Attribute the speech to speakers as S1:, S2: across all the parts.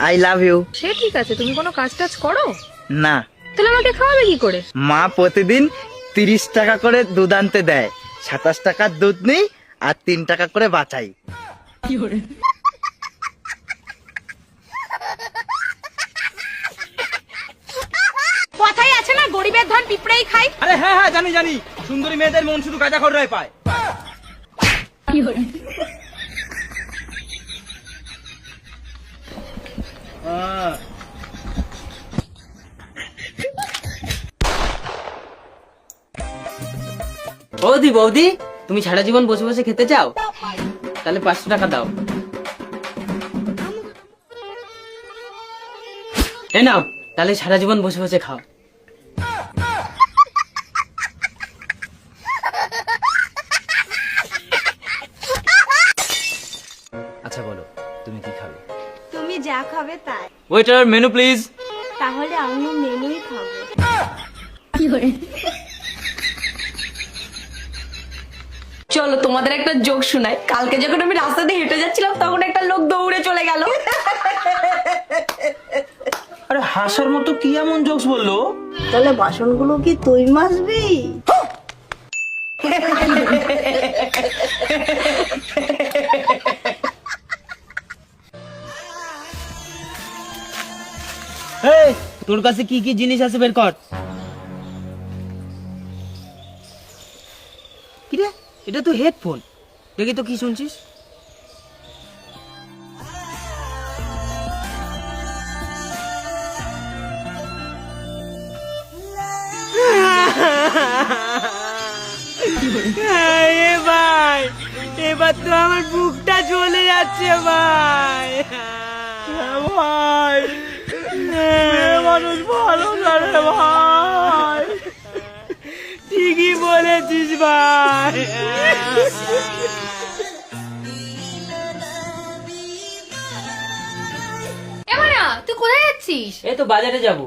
S1: I love you.
S2: সে ঠিক আছে, তুমি কোনো কাজ টাজ করো
S1: না।
S2: তাহলে আমাকে খাওয়াবে কি করে?
S1: মা প্রতিদিন 30 টাকা করে দুধ আনতে দেয়, 27 টাকার দুধ নেই আর 3 টাকা করে বাঁচাই।
S2: কথাই আছে না, গরিবের ধন পিঁপড়েই খায়।
S3: আরে হ্যাঁ হ্যাঁ জানি জানি, সুন্দরী মেয়েদের মন শুধু গাঁজাখোররাই পায়।
S4: বৌদি বৌদি, তুমি সারা জীবন বসে বসে খেতে চাও? তাহলে 500 টাকা দাও। এ নাও, তাহলে সারা জীবন বসে বসে খাও।
S3: আচ্ছা বলো, তুমি কি খাবে?
S5: তুমি যা খাবে তাই।
S3: Waiter, menu please.
S5: তাহলে আমি মেনুই খাবো।
S6: চলো তোমাদের একটা জোক শোনাই। কালকে যখন আমি রাস্তা দিয়ে হেঁটে যাচ্ছিলাম তখন একটা লোক দৌড়ে চলে গেল।
S3: আরে হাসার মতো কি এমন জোকস বললো?
S5: তাহলে বাসনগুলো কি তুই মাজবি?
S3: এই, তোর কাছে কি কি জিনিস আছে বের কর। কিরে, এটা তো হেডফোন। দেখি তো কি শুনছিস। ভাই, এবার তো আমার বুকটা জ্বলে যাচ্ছে ভাই। ভাই, মানুষ ভালো করে ভাই, ঠিকই বলেছিস ভাই।
S2: এমানা, তুই কোথায় যাচ্ছিস?
S4: এই তো বাজারে যাব।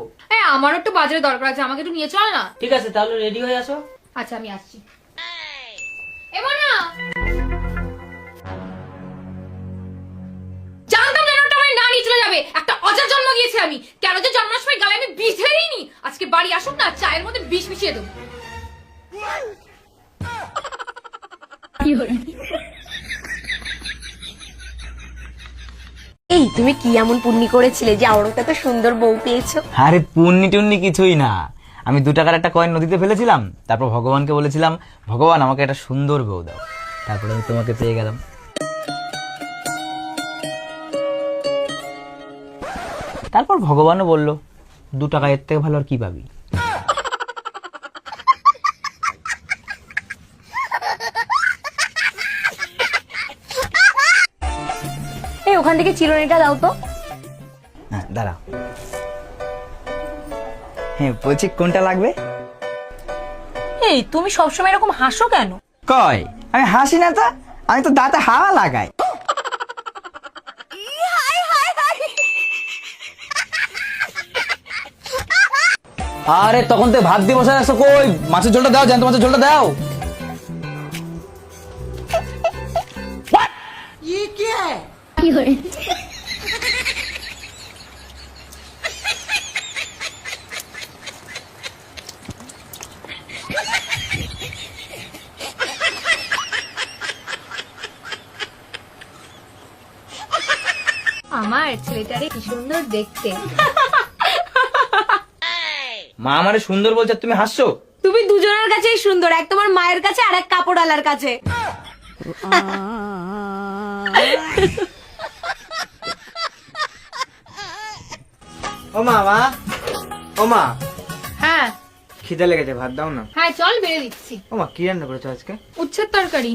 S2: আমারও একটু বাজারে দরকার আছে, আমাকে একটু নিয়ে চল না।
S4: ঠিক আছে, তাহলে রেডি হয়ে আসো।
S2: আচ্ছা, আমি আসছি। এমানা, জানতাম না ওটা আমার না নিয়ে চলে যাবে। একটা অজার জন্ম দিয়েছি আমি। কেন যে জন্মার সময় গালে আমি বিষ ঢেলিনি। আজকে বাড়ি আসুক না, চায়ের মধ্যে বিষ মিশিয়ে দেবো।
S6: এই তুমি কি এমন পুণ্যি করেছিলে যে আমার তো সুন্দর বউ পেয়েছো?
S7: আরে পুণ্যি টুন্নি কিছুই না, আমি 2 টাকার একটা কয়েন নদীতে ফেলেছিলাম, তারপর ভগবানকে বলেছিলাম, ভগবান আমাকে একটা সুন্দর বউ দাও, তারপরে আমি তোমাকে পেয়ে গেলাম। তারপর ভগবানও বলল, 2 টাকা এর থেকে ভালো আর কি পাবি।
S6: এই ওখান থেকে চিরুনিটা দাও তো।
S7: হ্যাঁ দাঁড়া, হ্যাঁ বলছি কোনটা লাগবে।
S6: এই তুমি সবসময় এরকম হাসো কেন?
S7: কয় আমি হাসি না, তো আমি তো দাঁতে হাওয়া লাগাই। আরে তখন তো ভাত দিয়ে বসে আসছো, কই মাছের ঝোলটা দাও, জ্যান্ত মাছের ঝোলটা দাও।
S2: আমার ছেলেটারে কি সুন্দর দেখতে।
S3: মা আমারে সুন্দর বলছে, তুমি হাসছো?
S6: তুমি দুজনের কাছেই সুন্দর, এক তোমার মায়ের কাছে আর এক কাপড়ওয়ালার কাছে।
S3: ও মা, মা, ও মা,
S2: হ্যাঁ
S3: খিদে লেগেছে, ভাত দাও না।
S2: হ্যাঁ, চল বেড়ে দিচ্ছি।
S3: ও মা, কি রান্না করেছো আজকে?
S2: উচ্ছের তরকারি।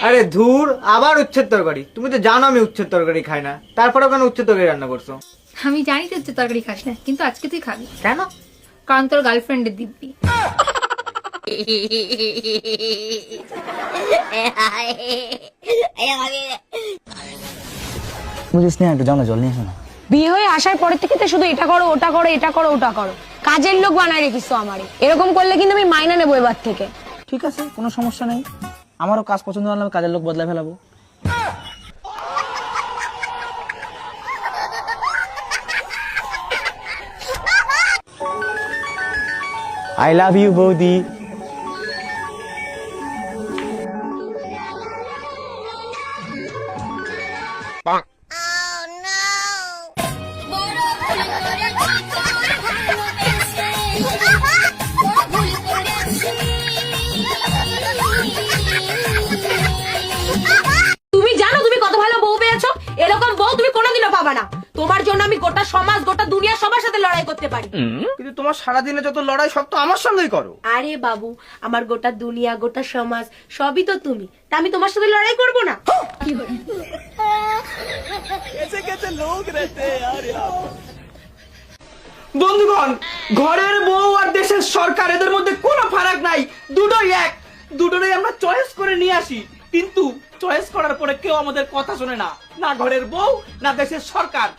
S3: আরে ধুর, আবার উচ্ছের তরকারি? তুমি তো জানো আমি উচ্ছের তরকারি খাই না, তারপরে কেন উচ্ছের তরকারি রান্না করছো?
S2: আমি জানি তুই উচ্ছের তরকারি খাস না, কিন্তু আজকে তুই খাবি।
S3: কেন?
S2: কারণ তোর গার্লফ্রেন্ডের দিব্যি।
S7: বুঝিস না, একটু যাও না, জল নিয়ে এসো না।
S6: বিয়ে হয়ে আসার পরের থেকে তো শুধু এটা করো ওটা করো এটা করো ওটা করো, কাজের লোক বানায় রেখিস আমারে। এরকম করলে কিন্তু আমি মাইনা নেবো এবার থেকে।
S7: ঠিক আছে, কোনো সমস্যা নেই, আমারও কাজ পছন্দ হলে আমি কাজের লোক বদলে ফেলাবো।
S3: আই লাভ ইউ বৌদি।
S6: তুমি জানো তুমি কত ভালো বউ পেয়েছো? এরকম বউ তুমি কোনোদিনও পাবা না। তোমার জন্য আমি গোটা সমাজ গোটা দুনিয়া সবার সাথে লড়াই করতে পারি।
S3: কিন্তু তোমার সারাদিনে যত লড়াই সব তো আমার সঙ্গেই করো।
S6: আরে বাবু, আমার গোটা দুনিয়া গোটা সমাজ সবই তো তুমি, তা আমি তোমার সাথে লড়াই করব না?
S3: বন্ধুগণ, ঘরের বউ আর দেশের সরকার এদের মধ্যে কোনো ফারাক নাই, দুটোই এক। দুটোরই আমরা চয়েস করে নিয়ে আসি, কিন্তু চয়েস করার পরে কেউ আমাদের কথা শোনে না, না ঘরের বউ না দেশের সরকার।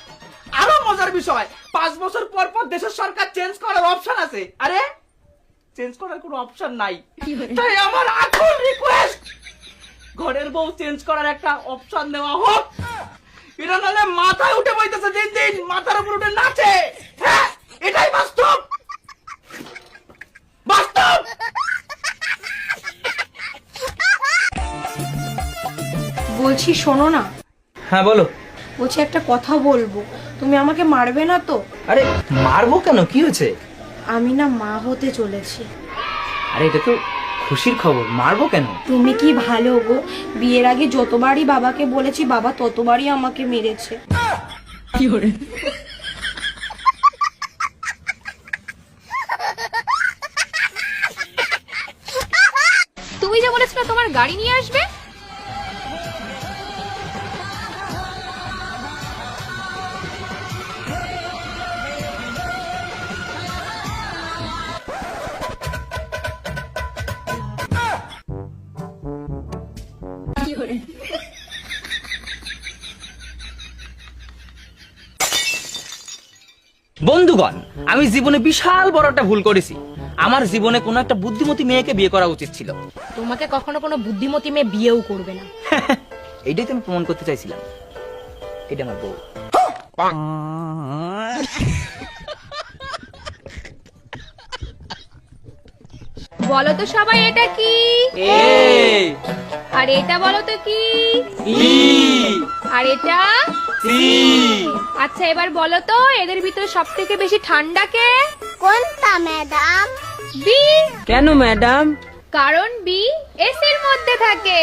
S3: আরো মজার বিষয়, 5 বছর পর পর দেশের সরকার চেঞ্জ করার অপশন আছে। আরে চেঞ্জ করার কোনো অপশন নাই, তাই আমার আকুল রিকোয়েস্ট, ঘরের বউ চেঞ্জ করার একটা অপশন দেওয়া হোক। এটা নাহলে মাথায় উঠে বইতেছে, দিন দিন মাথার উপর উঠে নাচে। হ্যাঁ, এটাই বাস্তব, বাস্তব।
S6: বলছি শোনো না,
S7: হ্যাঁ বলো।
S6: বলছি একটা কথা বলবো, তুমি আমাকে মারবে না তো?
S7: আরে মারবো কেন, কি হয়েছে?
S6: আমি না মা হতে চলেছি।
S7: আরে এটা তো খুশির খবর, মারবো কেন?
S6: তুমি কি ভালো গো, বিয়ের আগে যতবারই বাবাকে বলেছি বাবা ততবারই আমাকে মেরেছে।
S2: তুমি যে বলেছিলে তোমার গাড়ি নিয়ে আসবে,
S7: বন্ধুগণ, আমি জীবনে বিশাল বড় একটা ভুল করেছি। আমার জীবনে কোনো একটা বুদ্ধিমতী মেয়েকে বিয়ে করা উচিত ছিল।
S6: তোমাকে কখনো কোনো বুদ্ধিমতী মেয়ে বিয়েও করবে না।
S7: এইটাই তো আমি প্রমাণ করতে চাইছিলাম, এটা আমার বউ।
S2: বলো তো সবাই এটা কি? আর এটা বলো তো কি? আর এটা? আচ্ছা এবার বলো তো এদের ভিতরে সব থেকে বেশি ঠান্ডা কে?
S5: কোনটা ম্যাডাম?
S2: বি।
S4: কেন ম্যাডাম?
S2: কারণ বি এসির মধ্যে থাকে।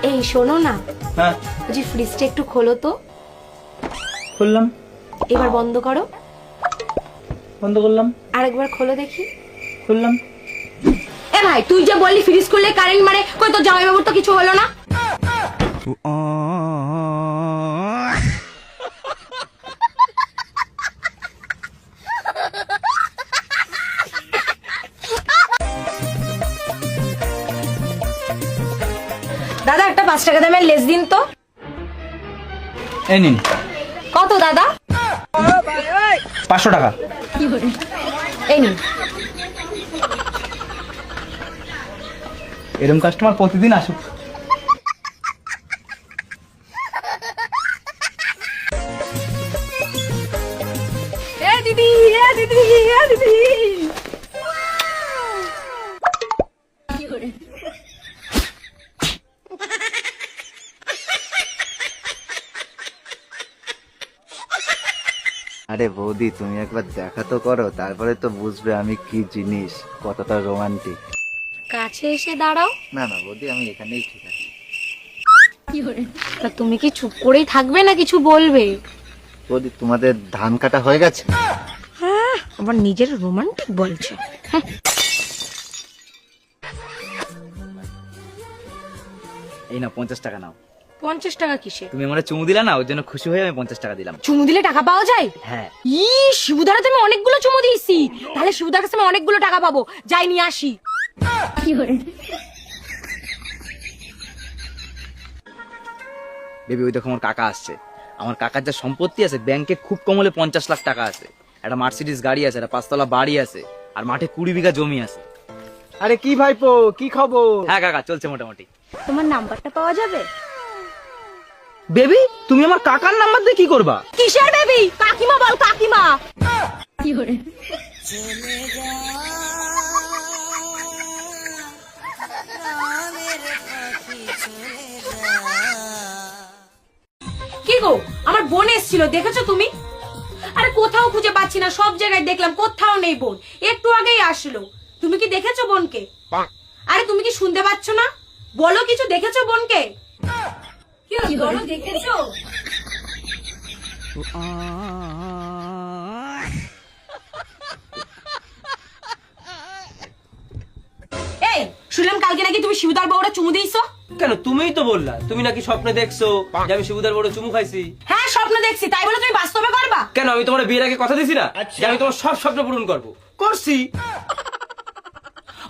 S6: এই শোনো না,
S7: হ্যাঁ
S6: বলছি ফ্রিজটা একটু খোলো তো।
S7: খুললাম,
S6: এবার বন্ধ করো।
S7: বন্ধ করলাম,
S6: আরেকবার খোলো দেখি।
S7: খুললাম।
S6: এ ভাই, তুই যে বললি ফ্রিজ খুললে কারেন্ট মারে, কই তো জামাইবাবুর তো কিছু হলো না? দাদা একটা 5 টাকা দামের লেস দিন তো।
S7: এই নিন।
S6: কত দাদা?
S7: 500 টাকা।
S6: এই নিন।
S7: এরকম কাস্টমার প্রতিদিন আসুক।
S6: এ দিদি, এ দিদি, এ দিদি।
S1: আরে বৌদি, তুমি একবার দেখা তো করো, তারপরে তো বুঝবে আমি কি জিনিস, কতটা রোমান্টিক।
S6: কাছে এসে দাঁড়াও।
S1: না না বৌদি, আমি এখানেই ঠিক আছি।
S6: তা তুমি কি চুপ করেই থাকবে না কিছু বলবে?
S1: বৌদি তোমাদের ধান কাটা হয়ে গেছে?
S6: হ্যাঁ, আবার নিজের রোমান্টিক বলছে।
S7: এই না 50 টাকা নাও।
S6: 50 টাকা কিসে?
S7: তুমি আমার চুমু দিলা না, ওর জন্য খুশি হয়ে আমি 50 টাকা দিলাম।
S6: চুমু দিলে টাকা পাওয়া যায়?
S7: হ্যাঁ।
S6: শিবুদারা তুমি অনেকগুলো চুমু দিয়েছি, তাহলে শিবুদার কাছে আমি অনেকগুলো টাকা পাবো, যাই নিয়ে আসি।
S7: বেবি, ওই দেখো আমার কাকা আসছে। আমার কাকার যা সম্পত্তি আছে, ব্যাংকে খুব কমলে 50 লাখ টাকা আছে, একটা মার্সিডিজ গাড়ি আছে, একটা 5 তলা বাড়ি আছে, আর মাঠে 20 বিঘা জমি আছে।
S3: আরে কি ভাইপো, কি খবর?
S7: হ্যাঁ কাকা, চলছে মোটামুটি।
S6: তোমার নাম্বারটা পাওয়া যাবে?
S3: বেবি, তুমি আমার কাকার নাম্বার দিয়ে কি করবা?
S6: কিসের বেবি? কাকিমা বল, কাকিমা। কি গো, আমার বোন এসেছিল, দেখেছো তুমি? আরে কোথাও খুঁজে পাচ্ছি না, সব জায়গায় দেখলাম, কোথাও নেই বোন। একটু আগেই আসলো। তুমি কি দেখেছো বোনকে? আরে তুমি কি শুনতে পাচ্ছ না? বলো কিছু, দেখেছো বোনকে? কি হলো, বলো দেখেছো? এই শুনলাম কালকে নাকি তুমি শিবুদার বউরা চুমু দিয়েছো।
S3: কেন, তুমিই তো বললা তুমি নাকি স্বপ্নে দেখছো যে আমি শিবুদার বড় চুমু খাইছি।
S6: হ্যাঁ স্বপ্ন দেখছি, তাই বলে তুমি বাস্তবে করবা?
S3: কেন, আমি তোমার বিয়ের আগে কথা দিছি না যে আমি তোমার সব স্বপ্ন পূরণ করব? করছি।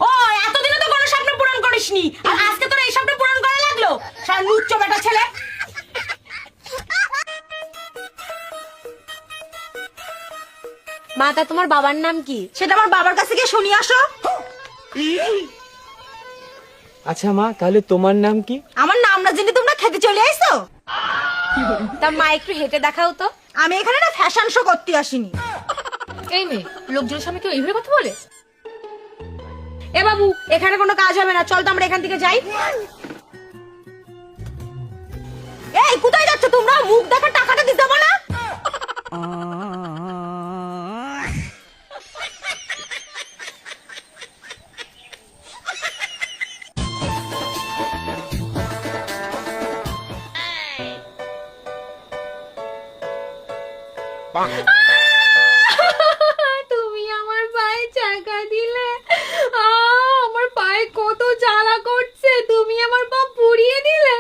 S6: ও, এতদিনে তো কোনো স্বপ্ন পূরণ করিসনি, আর আজকে তোর এই স্বপ্ন পূরণ করা লাগলো? সারা লুচ্চ বেটা ছেলে। মাতা, তোমার বাবার নাম কি? সেটা আমার বাবার কাছে গিয়ে শুনিয়ে আসো।
S3: আচ্ছা মা, তাহলে তোমার নাম কি?
S6: আমার নাম না জেনে তোমরা খেতে চলে আইছো? তা মা একটু হেঁটে দেখাও তো। আমি এখানে না ফ্যাশন শো করতে আসিনি।
S2: এই মেয়ে, লোকজনের সামনে কেউ এইভাবে কথা বলে?
S6: এ বাবু, এখানে কোনো কাজ হবে না, চল তো আমরা এখান থেকে যাই। এই কোথায় যাচ্ছ তোমরা? মুখ দেখা, টাকাটা দিতে হবে না?
S2: তুমি আমার পায়ে চাকা দিলে। আমার পায়ে কত জ্বালা করছে, তুমি আমার পা পুড়িয়ে দিলে।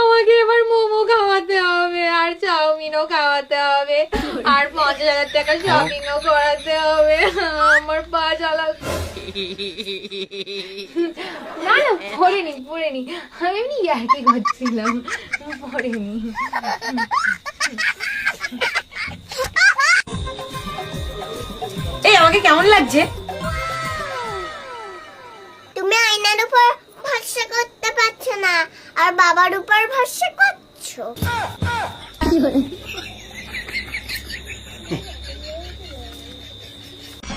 S2: আমাকে এবার মোমো খাওয়াতে হবে, আর চাউমিনও খাওয়াতে হবে, আর 50,000 টাকা শপিংও করাতে হবে। আমার পা জ্বালা। না না, পড়েনি পড়েনি, আমি এমনি ইয়ার্কি করছিলাম, পড়েনি।
S6: এই আমাকে কেমন লাগছে?
S5: তুমি আয়নার উপর ভরসা করতে পারছো না, আর বাবার উপর ভরসা করছো।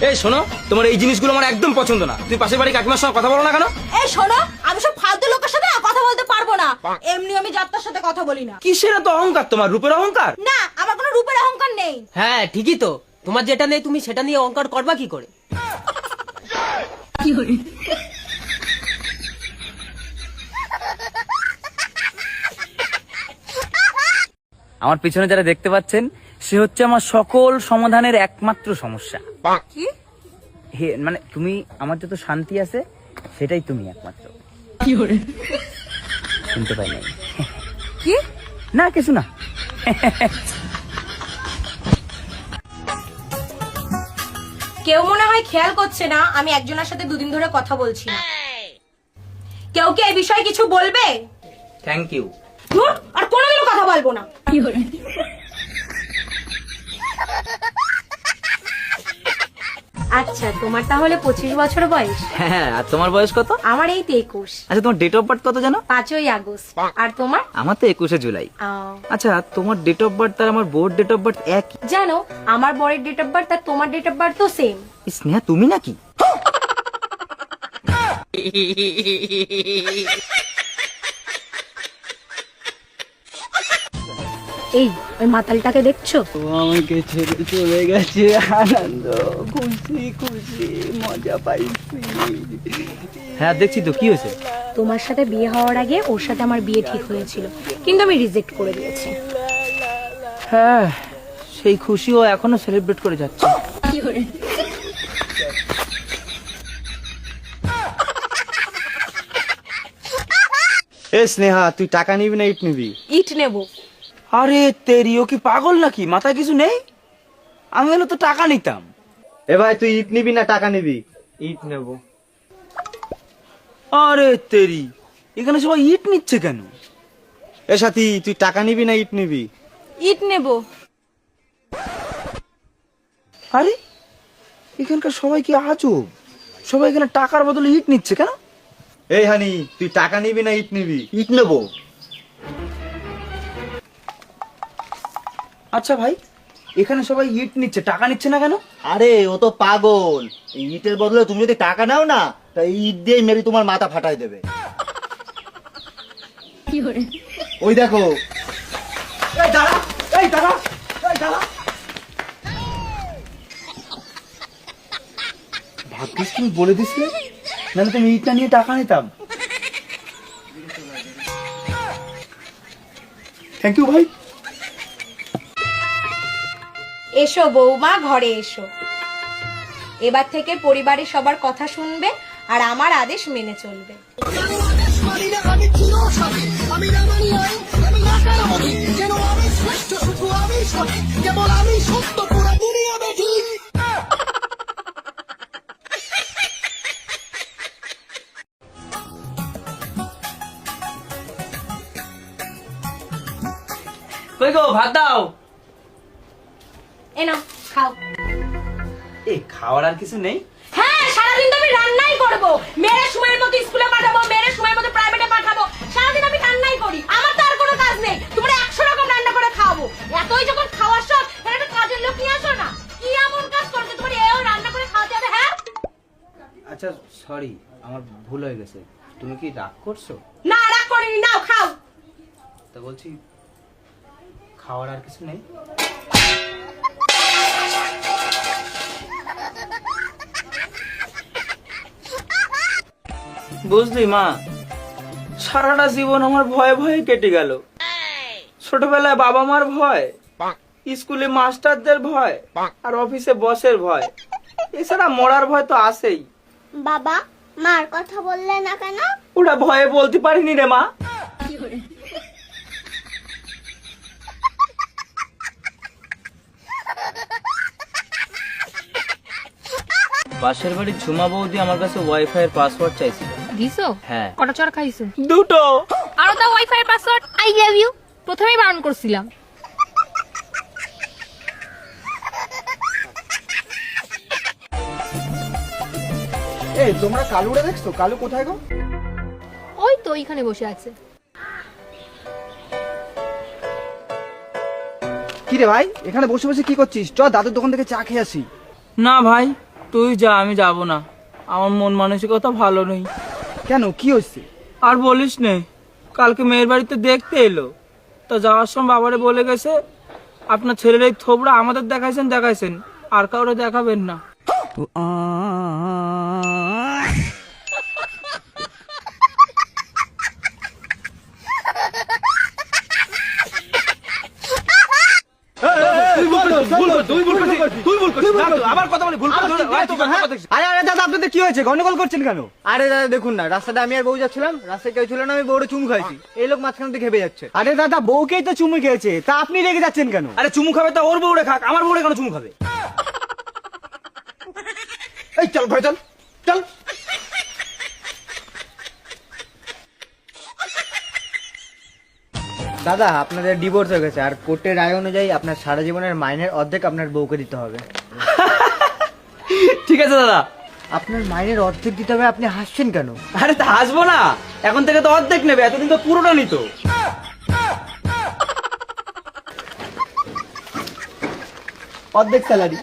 S3: এই শোনো, তোমার এই জিনিসগুলো আমার একদম পছন্দ না। তুমি পাশের বাড়ি কাকিমার সঙ্গে কথা বলো না কেন?
S6: এই শোনো, আমি সব ফালতু লোকের সাথে না কথা বলতে পারবো না। এমনি আমি যাত্রার সাথে কথা বলি না।
S3: কিসের এত অহংকার তোমার? রূপের অহংকার?
S6: না, আমার কোনো রূপের অহংকার নেই।
S4: হ্যাঁ ঠিকই তো, তোমার যেটা নেই তুমি সেটা নিয়ে অহংকার করবা কি করে?
S7: আমার পিছনে যারা দেখতে পাচ্ছেন, সে হচ্ছে আমার সকল সমাধানের একমাত্র সমস্যা। মানে তুমি, আমার যত শান্তি আছে সেটাই তুমি একমাত্র। শুনতে পাই নাই।
S6: কি?
S7: না কিছু না।
S6: কেউ মনে হয় খেয়াল করছে না আমি একজনের সাথে দুদিন ধরে কথা বলছি না। কেউ কি এই বিষয়ে কিছু বলবে?
S7: Thank you.
S6: ধুর, আর কোনোদিনও কথা বলবো না। আচ্ছা, তোমার তাহলে 25 বছর বয়স?
S7: হ্যাঁ, আর তোমার বয়স কত?
S6: আমার এই তো 21।
S7: আচ্ছা, তোমার ডেট অফ বার্থ কত জানো?
S6: 5ই আগস্ট। আর তোমার?
S7: আমার তো 21শে জুলাই। আচ্ছা, তোমার ডেট অফ বার্থ আর আমার বোর্ড ডেট অফ বার্থ এক।
S6: জানো, আমার বরের ডেট অফ বার্থ আর তোমার ডেট অফ বার্থ তো সেম।
S7: স্নেহা, তুমি নাকি?
S6: এই ওই মাতালটাকে দেখছো?
S3: ও আমাকে ছেড়ে চলে গেছে, আনন্দ, খুশি খুশি মজা পাইছি।
S7: হ্যাঁ দেখছি তো, কি হয়েছে?
S6: তোমার সাথে বিয়ে হওয়ার আগে ওর সাথে আমার বিয়ে ঠিক হয়েছিল, কিন্তু আমি রিজেক্ট করে দিয়েছি।
S7: হ্যাঁ, সেই খুশিও এখনো সেলিব্রেট করে যাচ্ছে।
S1: এ স্নেহা, তুই টাকা নিবি না ইট নিবি?
S6: ইট নেব।
S3: আরে তেরি, ও কি পাগল নাকি? মাথায় কিছু নেই? আমি হলে তো টাকা নিতাম।
S1: এ ভাই, তুই ইট নিবি না টাকা নিবি?
S3: ইট নেব। আরে তেরি, এখানে সবাই ইট নিচ্ছে কেন?
S1: এ সাথী, তুই টাকা নিবি না ইট নিবি?
S6: ইট নেব।
S3: আরে এখানকার সবাই কি আজব, সবাই এখানে টাকার বদলে ইট নিচ্ছে কেন?
S1: এই হানি, তুই টাকা নিবি না ইট নিবি? ইট নেবো।
S3: আচ্ছা ভাই, এখানে সবাই ইট নিচ্ছে, টাকা নিচ্ছে না কেন?
S1: আরে ও তো পাগল, এই ইটের বদলে তুমি যদি টাকা নাও না, তা এই ইট দিয়ে মেরে তোমার মাথা ফাটাই দেবে। ওই দেখো।
S3: এই দাঁড়া, এই দাঁড়া, এই দাঁড়া। ভাগ্যিস তুমি বলে দিছিলে, নাহলে তুমি ইটটা নিয়ে টাকা নিতাম। থ্যাংক ইউ ভাই।
S6: এসো বৌমা, ঘরে এসো। এবার থেকে পরিবারের সবার কথা শুনবে আর আমার আদেশ মেনে চলবে।
S3: কই গো, ভাত দাও।
S6: এ নাও, খাও।
S3: এই খাওয়ার আর কিছু নেই?
S6: হ্যাঁ, সারাদিন তো আমি রান্নাই করবো। মেয়ের সময়ের মতো স্কুলে পাঠাবো, মেয়ের সময়ের মতো প্রাইভেটে পাঠাবো, সারাদিন আমি রান্নাই করি। আমার তো আর কোনো কাজ নেই। তোমরা 100 রকম রান্না করে খাওয়াবো। এতই যখন খাওয়ার শখ, তাহলে একটা কাজের লোক নিয়ে আসো না। কি এমন কাজ করছো তোমার এও রান্না করে খাওয়াতে হবে? হ্যাঁ,
S7: আচ্ছা সরি, আমার ভুল হয়ে গেছে। তুমি কি রাগ করছো?
S6: না রাগ করিনি, নাও খাও।
S7: তা বলছি, খাওয়ার আর কিছু নেই?
S3: বুঝলি মা, সারাটা জীবন আমার ভয়ে ভয়ে কেটে গেল। ছোটবেলায় বাবা মার ভয়, স্কুলে মাস্টারদের ভয়, আর অফিসে বসের ভয়, এছাড়া মরার ভয় তো আছেই।
S5: বাবা, মার কথা বললে না কেন?
S3: ওটা ভয়ে বলতে পারিনি রে মা।
S7: পাশের বাড়ির ঝুমা বৌদি আমার কাছে ওয়াইফাই এর পাসওয়ার্ড চাইছিল।
S2: দিছো?
S7: হ্যাঁ।
S2: কটা চড় খাইছো?
S3: দুটো।
S2: আরো দাও ওয়াইফাই এর পাসওয়ার্ড। I love you. প্রথমেই বারণ করছিলাম।
S1: এই তোমরা কালুরে দেখছো? কালু কোথায় গো?
S2: ওই তো ওইখানে বসে আছে।
S1: কি রে ভাই, এখানে বসে বসে কি করছিস? চ দাদুর দোকান থেকে চা খেয়ে আসি।
S3: না ভাই, তুই যা, আমি যাব না। আমার মন মানসিকতা ভালো নেই।
S1: কেন, কি হচ্ছে?
S3: আর বলিস নে, কালকে মেয়ের বাড়িতে দেখতে এলো, তা যাওয়ার সময় বাবারে বলে গেছে, আপনার ছেলের এই থোবড়া আমাদের দেখাইছেন, আর কাউরে দেখাবেন না।
S1: আরে আরে দাদা, আপনাদের কি হয়েছে? গন্ডগোল করছেন কেন? আরে দাদা দেখুন না, রাস্তাটা আমি আর বউ যাচ্ছিলাম, রাস্তায় কেউ ছিল না, আমি বউরে চুমু খাইছি, এই লোক মাঝখান থেকে খেপে যাচ্ছে। আরে দাদা, বউকেই তো চুমু খেয়েছে, তা আপনি রেগে যাচ্ছেন কেন?
S3: আরে চুমু খাবে তা ওর বউরে খাক, আমার বউরে কেন চুমু খাবে?
S1: এই চল ঘরে চল, চল। দাদা, আপনাদের ডিভোর্স হয়ে গেছে, আর কোর্টের রায় অনুযায়ী আপনার সারা জীবনের মাইনের অর্ধেক আপনার বউকে দিতে হবে।
S3: ঠিক আছে দাদা।
S1: আপনার মাইনের অর্ধেক দিতে হবে, আপনি হাসছেন কেন?
S3: আরে তা হাসবো না, এখন থেকে তো অর্ধেক নেবে, এতদিন তো পুরোটা নিত।
S1: অর্ধেক স্যালারি।